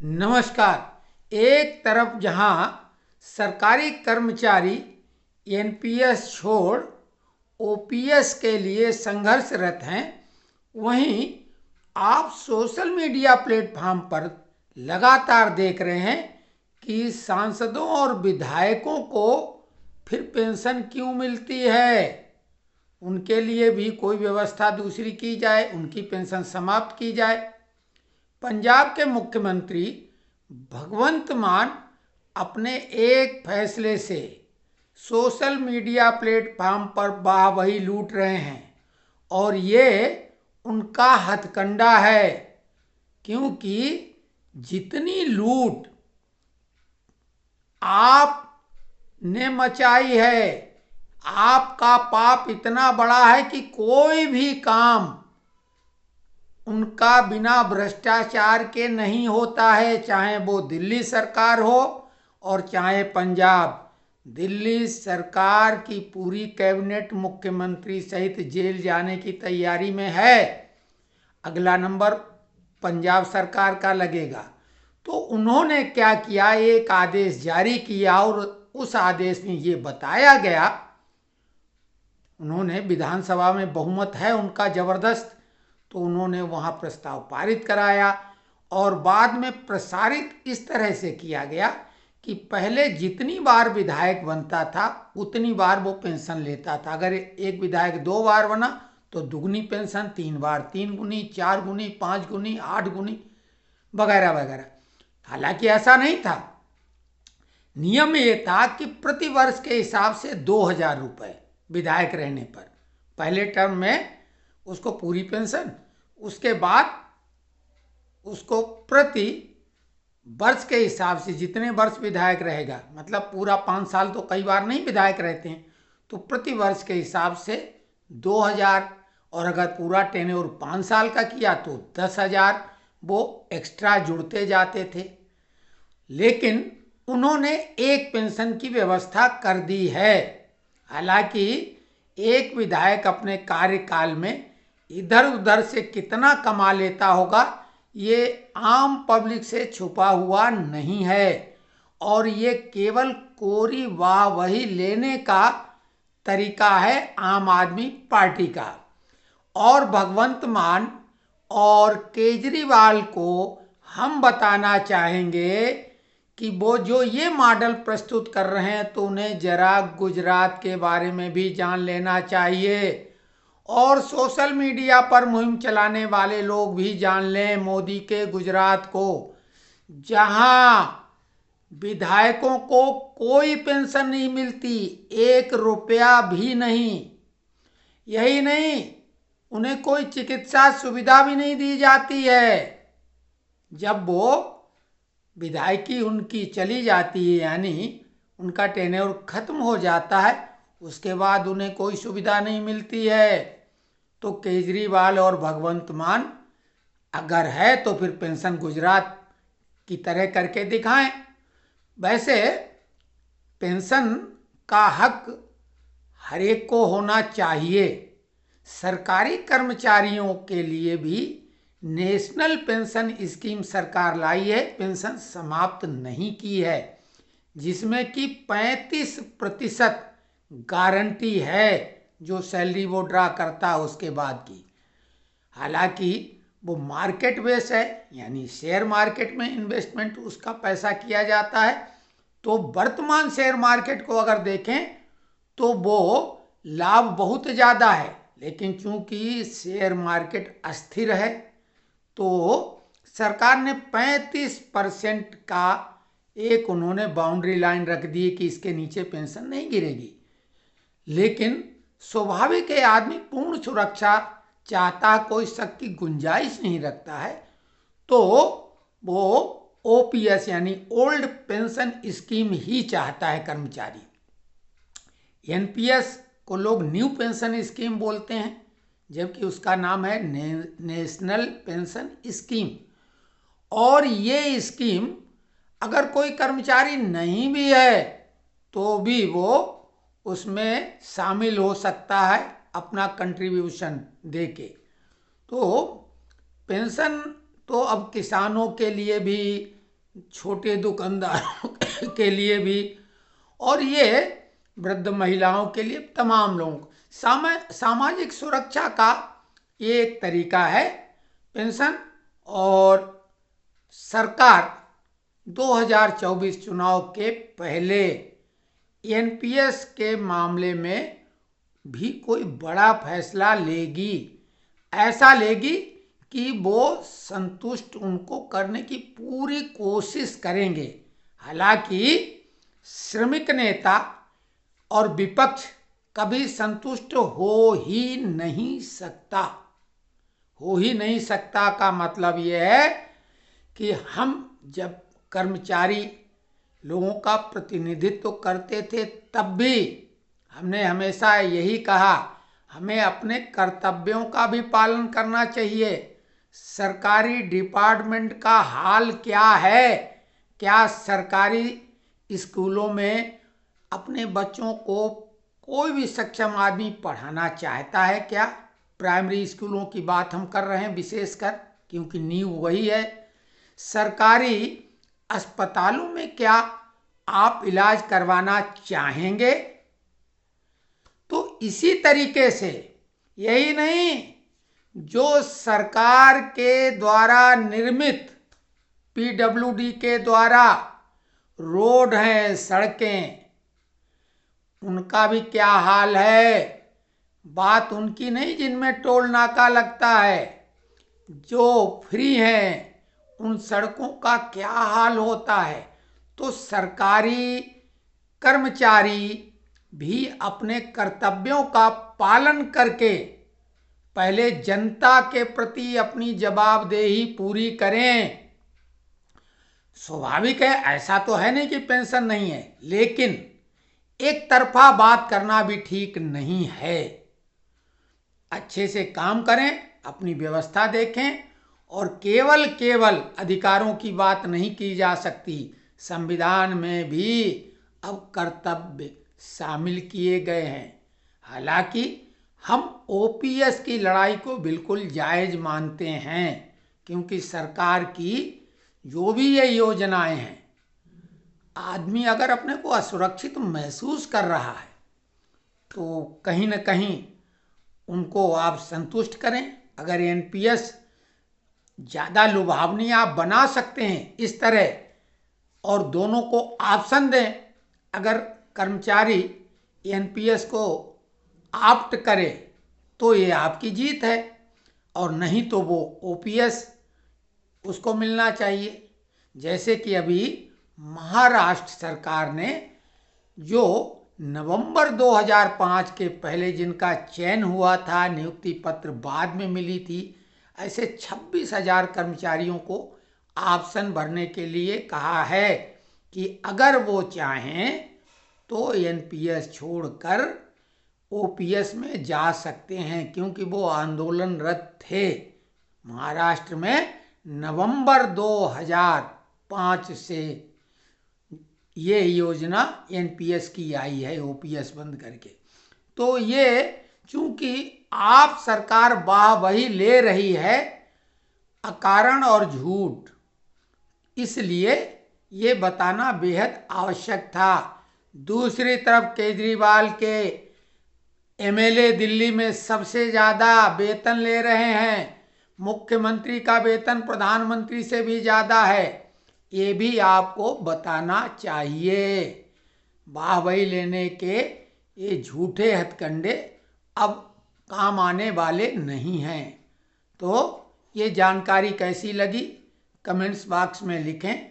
नमस्कार। एक तरफ जहां सरकारी कर्मचारी एनपीएस छोड़ ओपीएस के लिए संघर्षरत हैं, वहीं आप सोशल मीडिया प्लेटफॉर्म पर लगातार देख रहे हैं कि सांसदों और विधायकों को फिर पेंशन क्यों मिलती है। उनके लिए भी कोई व्यवस्था दूसरी की जाए, उनकी पेंशन समाप्त की जाए। पंजाब के मुख्यमंत्री भगवंत मान अपने एक फैसले से सोशल मीडिया प्लेटफॉर्म पर वाहवाही लूट रहे हैं और ये उनका हथकंडा है, क्योंकि जितनी लूट आपने मचाई है, आपका पाप इतना बड़ा है कि कोई भी काम उनका बिना भ्रष्टाचार के नहीं होता है, चाहे वो दिल्ली सरकार हो और चाहे पंजाब। दिल्ली सरकार की पूरी कैबिनेट मुख्यमंत्री सहित जेल जाने की तैयारी में है। अगला नंबर पंजाब सरकार का लगेगा। तो उन्होंने क्या किया, एक आदेश जारी किया और उस आदेश में ये बताया गया, उन्होंने विधानसभा में बहुमत है उनका जबरदस्त, तो उन्होंने वहाँ प्रस्ताव पारित कराया और बाद में प्रसारित इस तरह से किया गया कि पहले जितनी बार विधायक बनता था उतनी बार वो पेंशन लेता था। अगर एक विधायक 2 बार बना तो दुगनी पेंशन, 3 बार 3 गुनी, 4 गुनी, 5 गुनी, 8 गुनी वगैरह वगैरह। हालांकि ऐसा नहीं था। नियम ये था कि प्रति वर्ष के हिसाब से 2,000 रुपये विधायक रहने पर पहले टर्म में उसको पूरी पेंशन, उसके बाद उसको प्रति वर्ष के हिसाब से जितने वर्ष विधायक रहेगा, मतलब पूरा 5 साल तो कई बार नहीं विधायक रहते हैं, तो प्रति वर्ष के हिसाब से 2,000, और अगर पूरा टेन्योर 5 साल का किया तो 10,000 वो एक्स्ट्रा जुड़ते जाते थे। लेकिन उन्होंने एक पेंशन की व्यवस्था कर दी है। हालांकि एक विधायक अपने कार्यकाल में इधर उधर से कितना कमा लेता होगा ये आम पब्लिक से छुपा हुआ नहीं है, और ये केवल कोरी वाहवाही लेने का तरीका है आम आदमी पार्टी का। और भगवंत मान और केजरीवाल को हम बताना चाहेंगे कि वो जो ये मॉडल प्रस्तुत कर रहे हैं तो उन्हें जरा गुजरात के बारे में भी जान लेना चाहिए, और सोशल मीडिया पर मुहिम चलाने वाले लोग भी जान लें मोदी के गुजरात को, जहां विधायकों को कोई पेंशन नहीं मिलती, 1 रुपया भी नहीं। यही नहीं, उन्हें कोई चिकित्सा सुविधा भी नहीं दी जाती है। जब वो विधायकी उनकी चली जाती है, यानी उनका टेन्योर खत्म हो जाता है, उसके बाद उन्हें कोई सुविधा नहीं मिलती है। तो केजरीवाल और भगवंत मान अगर है तो फिर पेंशन गुजरात की तरह करके दिखाएं। वैसे पेंशन का हक हर एक को होना चाहिए। सरकारी कर्मचारियों के लिए भी नेशनल पेंशन स्कीम सरकार लाई है, पेंशन समाप्त नहीं की है, जिसमें कि 35% गारंटी है जो सैलरी वो ड्रा करता है उसके बाद की। हालांकि वो मार्केट बेस है, यानी शेयर मार्केट में इन्वेस्टमेंट उसका पैसा किया जाता है। तो वर्तमान शेयर मार्केट को अगर देखें तो वो लाभ बहुत ज़्यादा है, लेकिन चूंकि शेयर मार्केट अस्थिर है तो सरकार ने 35% का एक उन्होंने बाउंड्री लाइन रख दी कि इसके नीचे पेंशन नहीं गिरेगी। लेकिन स्वाभाविक है, आदमी पूर्ण सुरक्षा चाहता, कोई शक की गुंजाइश नहीं रखता है, तो वो ओपीएस यानी ओल्ड पेंशन स्कीम ही चाहता है कर्मचारी। एनपीएस को लोग न्यू पेंशन स्कीम बोलते हैं, जबकि उसका नाम है नेशनल पेंशन स्कीम। और ये स्कीम अगर कोई कर्मचारी नहीं भी है तो भी वो उसमें शामिल हो सकता है अपना कंट्रीब्यूशन देके। तो पेंशन तो अब किसानों के लिए भी, छोटे दुकानदारों के लिए भी, और ये वृद्ध महिलाओं के लिए, तमाम लोगों को सामाजिक सुरक्षा का ये एक तरीका है पेंशन। और सरकार 2024 चुनाव के पहले एनपीएस के मामले में भी कोई बड़ा फैसला लेगी, ऐसा लेगी कि वो संतुष्ट उनको करने की पूरी कोशिश करेंगे। हालांकि श्रमिक नेता और विपक्ष कभी संतुष्ट हो ही नहीं सकता। हो ही नहीं सकता का मतलब ये है कि हम जब कर्मचारी लोगों का प्रतिनिधित्व करते थे तब भी हमने हमेशा यही कहा, हमें अपने कर्तव्यों का भी पालन करना चाहिए। सरकारी डिपार्टमेंट का हाल क्या है? क्या सरकारी स्कूलों में अपने बच्चों को कोई भी सक्षम आदमी पढ़ाना चाहता है क्या? प्राइमरी स्कूलों की बात हम कर रहे हैं विशेषकर, क्योंकि नींव वही है। सरकारी अस्पतालों में क्या आप इलाज करवाना चाहेंगे? तो इसी तरीके से, यही नहीं, जो सरकार के द्वारा निर्मित पीडब्ल्यूडी के द्वारा रोड हैं, सड़कें, उनका भी क्या हाल है? बात उनकी नहीं जिनमें टोल नाका लगता है, जो फ्री हैं उन सड़कों का क्या हाल होता है? तो सरकारी कर्मचारी भी अपने कर्तव्यों का पालन करके पहले जनता के प्रति अपनी जवाबदेही पूरी करें। स्वाभाविक है, ऐसा तो है नहीं कि पेंशन नहीं है, लेकिन एक तरफा बात करना भी ठीक नहीं है। अच्छे से काम करें, अपनी व्यवस्था देखें, और केवल अधिकारों की बात नहीं की जा सकती। संविधान में भी अब कर्तव्य शामिल किए गए हैं। हालांकि हम ओपीएस की लड़ाई को बिल्कुल जायज मानते हैं, क्योंकि सरकार की जो भी ये योजनाएं हैं, आदमी अगर अपने को असुरक्षित महसूस कर रहा है तो कहीं ना कहीं उनको आप संतुष्ट करें। अगर एनपीएस ज़्यादा लुभावनी आप बना सकते हैं इस तरह, और दोनों को ऑप्शन दें, अगर कर्मचारी एनपीएस को ऑप्ट करे तो ये आपकी जीत है, और नहीं तो वो ओपीएस उसको मिलना चाहिए। जैसे कि अभी महाराष्ट्र सरकार ने जो नवंबर 2005 के पहले जिनका चयन हुआ था, नियुक्ति पत्र बाद में मिली थी, ऐसे 26,000 कर्मचारियों को ऑप्शन भरने के लिए कहा है कि अगर वो चाहें तो एनपीएस छोड़कर ओपीएस में जा सकते हैं, क्योंकि वो आंदोलनरत थे। महाराष्ट्र में नवंबर 2005 से ये योजना एनपीएस की आई है, ओपीएस बंद करके। तो ये चूंकि आप सरकार वाहवाही ले रही है अकारण और झूठ, इसलिए ये बताना बेहद आवश्यक था। दूसरी तरफ केजरीवाल के एमएलए दिल्ली में सबसे ज़्यादा वेतन ले रहे हैं, मुख्यमंत्री का वेतन प्रधानमंत्री से भी ज़्यादा है, ये भी आपको बताना चाहिए। वाहवाही लेने के ये झूठे हथकंडे अब काम आने वाले नहीं हैं। तो ये जानकारी कैसी लगी कमेंट्स बॉक्स में लिखें।